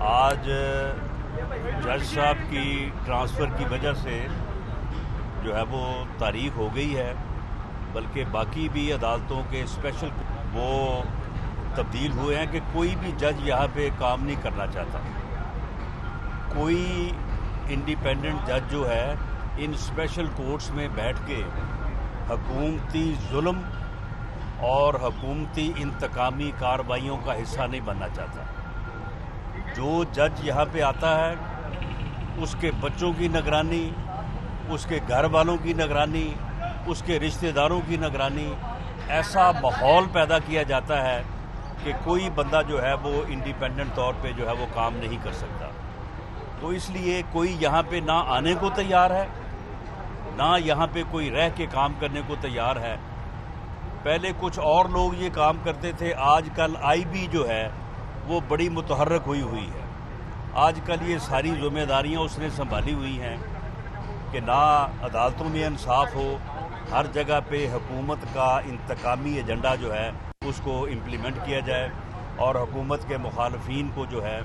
آج جج صاحب کی ٹرانسفر کی وجہ سے جو ہے وہ تاریخ ہو گئی ہے، بلکہ باقی بھی عدالتوں کے اسپیشل وہ تبدیل ہوئے ہیں کہ کوئی بھی جج یہاں پہ کام نہیں کرنا چاہتا۔ کوئی انڈیپینڈنٹ جج جو ہے ان اسپیشل کورٹس میں بیٹھ کے حکومتی ظلم اور حکومتی انتقامی کارروائیوں کا حصہ نہیں بننا چاہتا۔ جو جج یہاں پہ آتا ہے اس کے بچوں کی نگرانی، اس کے گھر والوں کی نگرانی، اس کے رشتہ داروں کی نگرانی، ایسا ماحول پیدا کیا جاتا ہے کہ کوئی بندہ جو ہے وہ انڈیپینڈنٹ طور پہ جو ہے وہ کام نہیں کر سکتا۔ تو اس لیے کوئی یہاں پہ نہ آنے کو تیار ہے، نہ یہاں پہ کوئی رہ کے کام کرنے کو تیار ہے۔ پہلے کچھ اور لوگ یہ کام کرتے تھے، آج کل آئی بی جو ہے وہ بڑی متحرک ہوئی ہے۔ آج کل یہ ساری ذمہ داریاں اس نے سنبھالی ہوئی ہیں کہ نہ عدالتوں میں انصاف ہو، ہر جگہ پہ حکومت کا انتقامی ایجنڈا جو ہے اس کو امپلیمنٹ کیا جائے اور حکومت کے مخالفین کو جو ہے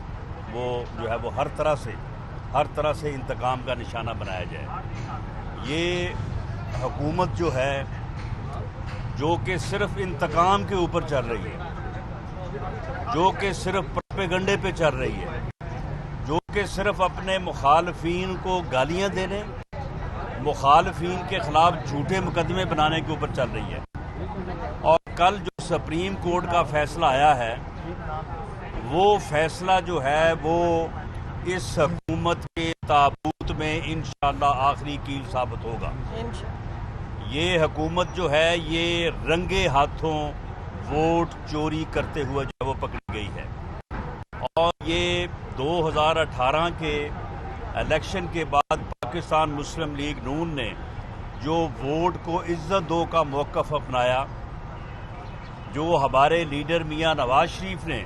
وہ ہر طرح سے انتقام کا نشانہ بنایا جائے۔ یہ حکومت جو ہے جو کہ صرف انتقام کے اوپر چل رہی ہے، جو کہ صرف پروپیگنڈے پہ چل رہی ہے، جو کہ صرف اپنے مخالفین کو گالیاں دینے، مخالفین کے خلاف جھوٹے مقدمے بنانے کے اوپر چل رہی ہے۔ اور کل جو سپریم کورٹ کا فیصلہ آیا ہے وہ فیصلہ جو ہے وہ اس حکومت کے تابوت میں انشاءاللہ آخری کیل ثابت ہوگا۔ یہ حکومت جو ہے یہ رنگے ہاتھوں ووٹ چوری کرتے ہوئے جو ہے وہ پکڑی گئی ہے، اور یہ 2018 کے الیکشن کے بعد پاکستان مسلم لیگ نون نے جو ووٹ کو عزت دو کا موقف اپنایا، جو ہمارے لیڈر میاں نواز شریف نے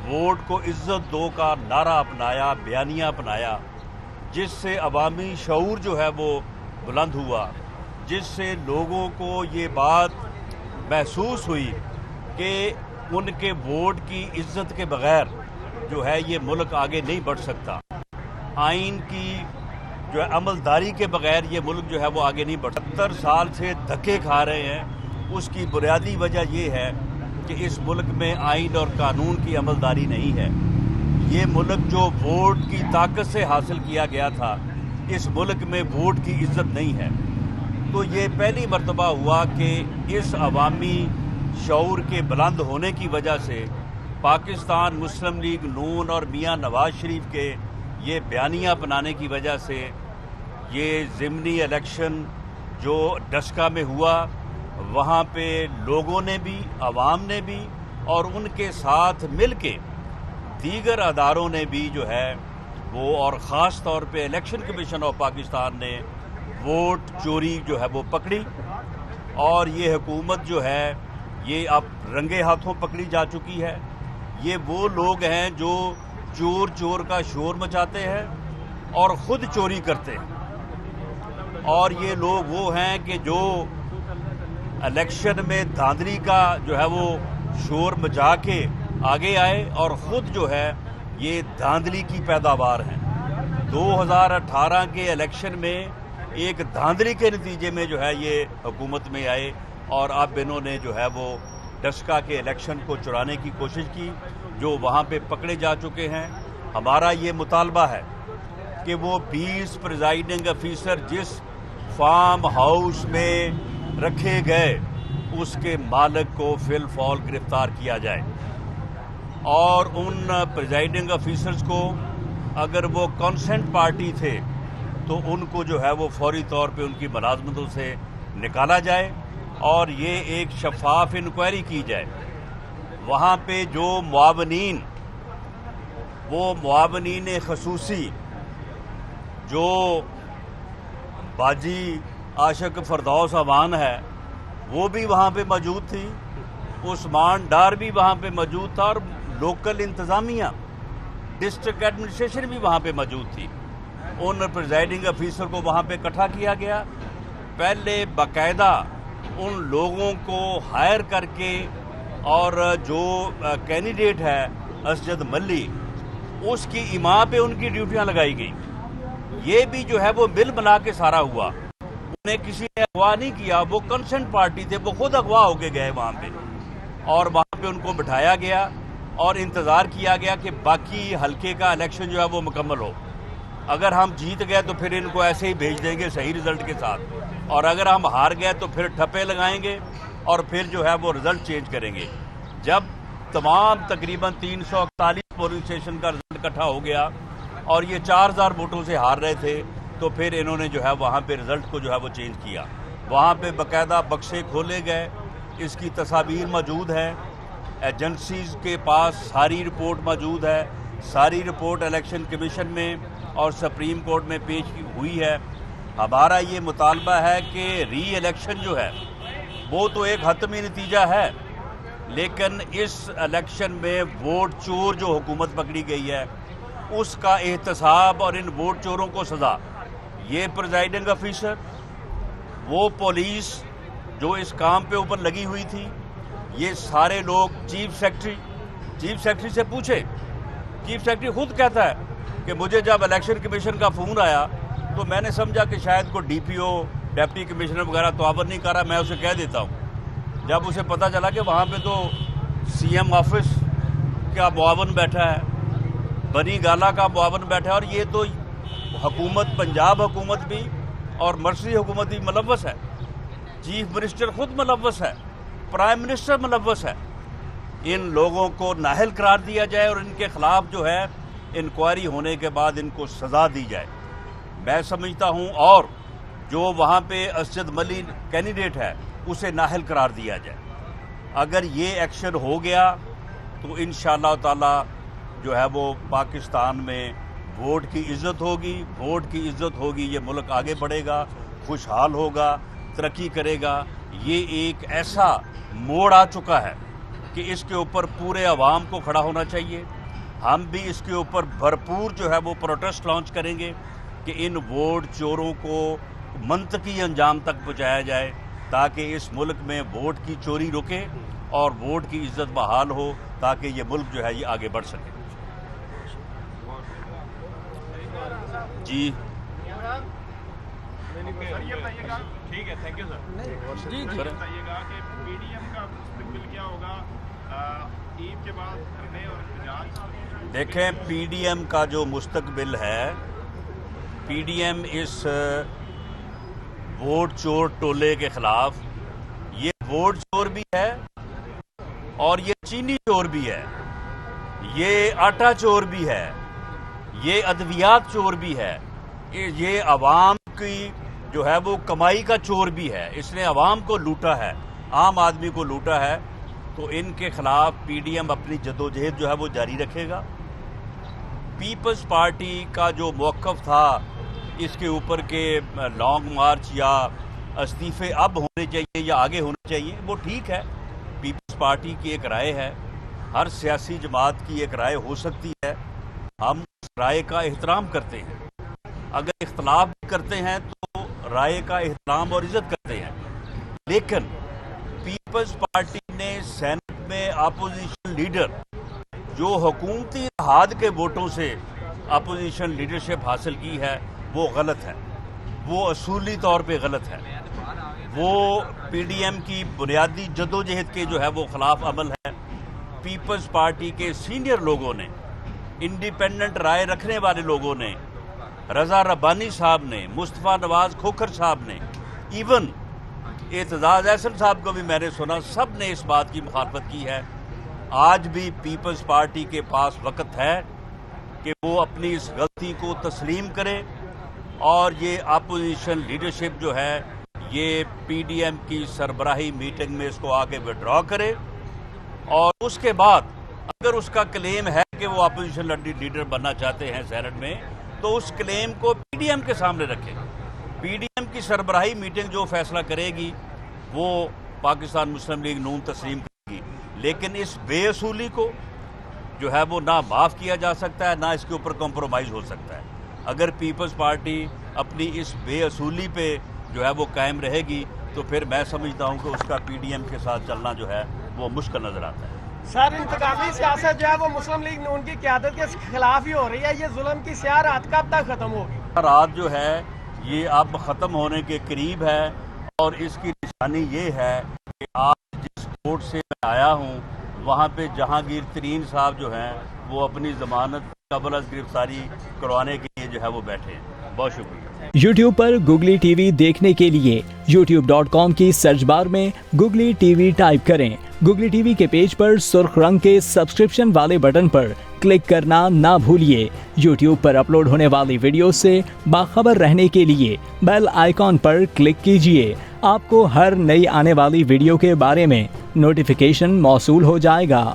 ووٹ کو عزت دو کا نعرہ اپنایا، بیانیہ اپنایا، جس سے عوامی شعور جو ہے وہ بلند ہوا، جس سے لوگوں کو یہ بات محسوس ہوئی کہ ان کے ووٹ کی عزت کے بغیر جو ہے یہ ملک آگے نہیں بڑھ سکتا، آئین کی جو ہے عملداری کے بغیر یہ ملک جو ہے وہ آگے نہیں بڑھ سکتا۔ 70 سال سے دھکے کھا رہے ہیں، اس کی بنیادی وجہ یہ ہے کہ اس ملک میں آئین اور قانون کی عملداری نہیں ہے۔ یہ ملک جو ووٹ کی طاقت سے حاصل کیا گیا تھا، اس ملک میں ووٹ کی عزت نہیں ہے۔ تو یہ پہلی مرتبہ ہوا کہ اس عوامی شعور کے بلند ہونے کی وجہ سے پاکستان مسلم لیگ نون اور میاں نواز شریف کے یہ بیانیہ اپنانے کی وجہ سے یہ ضمنی الیکشن جو ڈسکا میں ہوا، وہاں پہ لوگوں نے بھی، عوام نے بھی اور ان کے ساتھ مل کے دیگر اداروں نے بھی جو ہے وہ، اور خاص طور پہ الیکشن کمیشن آف پاکستان نے ووٹ چوری جو ہے وہ پکڑی، اور یہ حکومت جو ہے یہ اب رنگے ہاتھوں پکڑی جا چکی ہے۔ یہ وہ لوگ ہیں جو چور کا شور مچاتے ہیں اور خود چوری کرتے ہیں، اور یہ لوگ وہ ہیں کہ جو الیکشن میں دھاندلی کا جو ہے وہ شور مچا کے آگے آئے اور خود جو ہے یہ دھاندلی کی پیداوار ہیں۔ 2018 کے الیکشن میں ایک دھاندلی کے نتیجے میں جو ہے یہ حکومت میں آئے، اور اب انہوں نے جو ہے وہ ڈسکا کے الیکشن کو چرانے کی کوشش کی، جو وہاں پہ پکڑے جا چکے ہیں۔ ہمارا یہ مطالبہ ہے کہ وہ 20 پریزائڈنگ افیسر جس فارم ہاؤس میں رکھے گئے اس کے مالک کو فی الفور گرفتار کیا جائے، اور ان پریزائڈنگ افیسرز کو اگر وہ کنسنٹ پارٹی تھے تو ان کو جو ہے وہ فوری طور پہ ان کی ملازمتوں سے نکالا جائے، اور یہ ایک شفاف انکوائری کی جائے۔ وہاں پہ جو معاونین خصوصی جو باجی عاشق فردوس امان ہے وہ بھی وہاں پہ موجود تھی، عثمان ڈار بھی وہاں پہ موجود تھا، اور لوکل انتظامیہ ڈسٹرکٹ ایڈمنسٹریشن بھی وہاں پہ موجود تھی۔ ان پریزائڈنگ افیسر کو وہاں پہ اکٹھا کیا گیا، پہلے باقاعدہ ان لوگوں کو ہائر کر کے، اور جو کینڈیڈیٹ ہے اسجد ملی اس کی اما پہ ان کی ڈیوٹیاں لگائی گئیں۔ یہ بھی جو ہے وہ مل ملا کے سارا ہوا، انہیں کسی نے اغوا نہیں کیا، وہ کنسنٹ پارٹی تھے، وہ خود اغوا ہو کے گئے وہاں پہ، اور وہاں پہ ان کو بٹھایا گیا اور انتظار کیا گیا کہ باقی حلقے کا الیکشن جو ہے وہ مکمل ہو۔ اگر ہم جیت گئے تو پھر ان کو ایسے ہی بھیج دیں گے صحیح رزلٹ کے ساتھ، اور اگر ہم ہار گئے تو پھر ٹھپے لگائیں گے اور پھر جو ہے وہ رزلٹ چینج کریں گے۔ جب تمام تقریباً 341 پولنگ اسٹیشن کا رزلٹ اکٹھا ہو گیا اور یہ 4000 ووٹوں سے ہار رہے تھے، تو پھر انہوں نے جو ہے وہاں پہ رزلٹ کو جو ہے وہ چینج کیا۔ وہاں پہ باقاعدہ بکسے کھولے گئے، اس کی تصاویر موجود ہیں، ایجنسیز کے پاس ساری رپورٹ موجود ہے، ساری رپورٹ الیکشن کمیشن میں اور سپریم کورٹ میں پیش ہوئی ہے۔ ہمارا یہ مطالبہ ہے کہ ری الیکشن جو ہے وہ تو ایک حتمی نتیجہ ہے، لیکن اس الیکشن میں ووٹ چور جو حکومت پکڑی گئی ہے اس کا احتساب اور ان ووٹ چوروں کو سزا، یہ پریزائڈنگ آفیسر، وہ پولیس جو اس کام پہ اوپر لگی ہوئی تھی، یہ سارے لوگ، چیف سیکرٹری سے پوچھے، چیف سیکرٹری خود کہتا ہے کہ مجھے جب الیکشن کمیشن کا فون آیا تو میں نے سمجھا کہ شاید کوئی ڈی پی او، ڈپٹی کمشنر وغیرہ تعاون نہیں کر رہا، میں اسے کہہ دیتا ہوں۔ جب اسے پتہ چلا کہ وہاں پہ تو سی ایم آفس کا معاون بیٹھا ہے، بنی گالا کا معاون بیٹھا ہے، اور یہ تو حکومت، پنجاب حکومت بھی اور مرکزی حکومت بھی ملوث ہے، چیف منسٹر خود ملوث ہے، پرائم منسٹر ملوث ہے۔ ان لوگوں کو نااہل قرار دیا جائے اور ان کے خلاف جو ہے انکوائری ہونے کے بعد ان کو سزا دی جائے، میں سمجھتا ہوں، اور جو وہاں پہ اسجد ملی کینڈیڈیٹ ہے اسے نااہل قرار دیا جائے۔ اگر یہ ایکشن ہو گیا تو انشاءاللہ تعالی جو ہے وہ پاکستان میں ووٹ کی عزت ہوگی، ووٹ کی عزت ہوگی، یہ ملک آگے بڑھے گا، خوشحال ہوگا، ترقی کرے گا۔ یہ ایک ایسا موڑ آ چکا ہے کہ اس کے اوپر پورے عوام کو کھڑا ہونا چاہیے۔ ہم بھی اس کے اوپر بھرپور جو ہے وہ پروٹیسٹ لانچ کریں گے کہ ان ووٹ چوروں کو منطقی انجام تک پہنچایا جائے، تاکہ اس ملک میں ووٹ کی چوری رکے اور ووٹ کی عزت بحال ہو، تاکہ یہ ملک جو ہے یہ آگے بڑھ سکے۔ جی ٹھیک ہے، تھینک یو سر۔ جی بتائیے گا کہ پی ڈی ایم کا مستقبل کیا ہوگا عید کے بعد دھرنے اور احتجاج؟ دیکھیں، پی ڈی ایم کا جو مستقبل ہے، پی ڈی ایم اس ووٹ چور ٹولے کے خلاف، یہ ووٹ چور بھی ہے اور یہ چینی چور بھی ہے، یہ آٹا چور بھی ہے، یہ ادویات چور بھی ہے، یہ عوام کی جو ہے وہ کمائی کا چور بھی ہے۔ اس نے عوام کو لوٹا ہے، عام آدمی کو لوٹا ہے، تو ان کے خلاف پی ڈی ایم اپنی جدوجہد جو ہے وہ جاری رکھے گا۔ پیپلز پارٹی کا جو موقف تھا اس کے اوپر کہ لانگ مارچ یا استعفے اب ہونے چاہیے یا آگے ہونے چاہیے، وہ ٹھیک ہے، پیپلز پارٹی کی ایک رائے ہے، ہر سیاسی جماعت کی ایک رائے ہو سکتی ہے، ہم اس رائے کا احترام کرتے ہیں۔ اگر اختلاف بھی کرتے ہیں تو رائے کا احترام اور عزت کرتے ہیں، لیکن پیپلز پارٹی نے سینٹ میں اپوزیشن لیڈر جو حکومتی اتحاد کے ووٹوں سے اپوزیشن لیڈرشپ حاصل کی ہے، وہ غلط ہے، وہ اصولی طور پہ غلط ہے، وہ پی ڈی ایم کی بنیادی جدوجہد کے جو ہے وہ خلاف عمل ہے۔ پیپلز پارٹی کے سینئر لوگوں نے، انڈیپینڈنٹ رائے رکھنے والے لوگوں نے، رضا ربانی صاحب نے، مصطفیٰ نواز کھوکھر صاحب نے، ایون اعتزاز احسن صاحب کو بھی میں نے سنا، سب نے اس بات کی مخالفت کی ہے۔ آج بھی پیپلز پارٹی کے پاس وقت ہے کہ وہ اپنی اس غلطی کو تسلیم کرے اور یہ اپوزیشن لیڈرشپ جو ہے یہ پی ڈی ایم کی سربراہی میٹنگ میں اس کو آگے وڈرا کرے، اور اس کے بعد اگر اس کا کلیم ہے کہ وہ اپوزیشن لیڈر بننا چاہتے ہیں سینٹ میں، تو اس کلیم کو پی ڈی ایم کے سامنے رکھے۔ پی ڈی ایم کی سربراہی میٹنگ جو فیصلہ کرے گی وہ پاکستان مسلم لیگ نون تسلیم کرے گی، لیکن اس بے اصولی کو جو ہے وہ نہ معاف کیا جا سکتا ہے، نہ اس کے اوپر کمپرومائز ہو سکتا ہے۔ اگر پیپلز پارٹی اپنی اس بے اصولی پہ جو ہے وہ قائم رہے گی تو پھر میں سمجھتا ہوں کہ اس کا پی ڈی ایم کے ساتھ چلنا جو ہے وہ مشکل نظر آتا ہے۔ سر انتقامی سیاست جو ہے وہ مسلم لیگ نون کی قیادت کے خلاف ہی ہو رہی ہے. یہ ظلم کی سیاہ رات کب تک ختم ہوگی؟ رات جو ہے یہ اب ختم ہونے کے قریب ہے اور اس کی نشانی یہ ہے کہ آج جس کورٹ سے میں آیا ہوں وہاں پہ جہانگیر ترین صاحب جو ہیں وہ اپنی ضمانت قبل از گرفتاری کروانے کے لیے جو ہے وہ بیٹھے ہیں. بہت شکریہ. یوٹیوب پر گوگلی ٹی وی دیکھنے کے لیے youtube.com کی سرچ بار میں گوگلی ٹی وی ٹائپ کریں. گوگلی ٹی وی کے پیج پر سرخ رنگ کے سبسکرپشن والے بٹن پر کلک کرنا نہ بھولیے. یوٹیوب پر اپلوڈ ہونے والی ویڈیو سے باخبر رہنے کے لیے بیل آئیکن پر کلک کیجیے. آپ کو ہر نئی آنے والی ویڈیو کے بارے میں نوٹیفیکیشن موصول ہو جائے گا.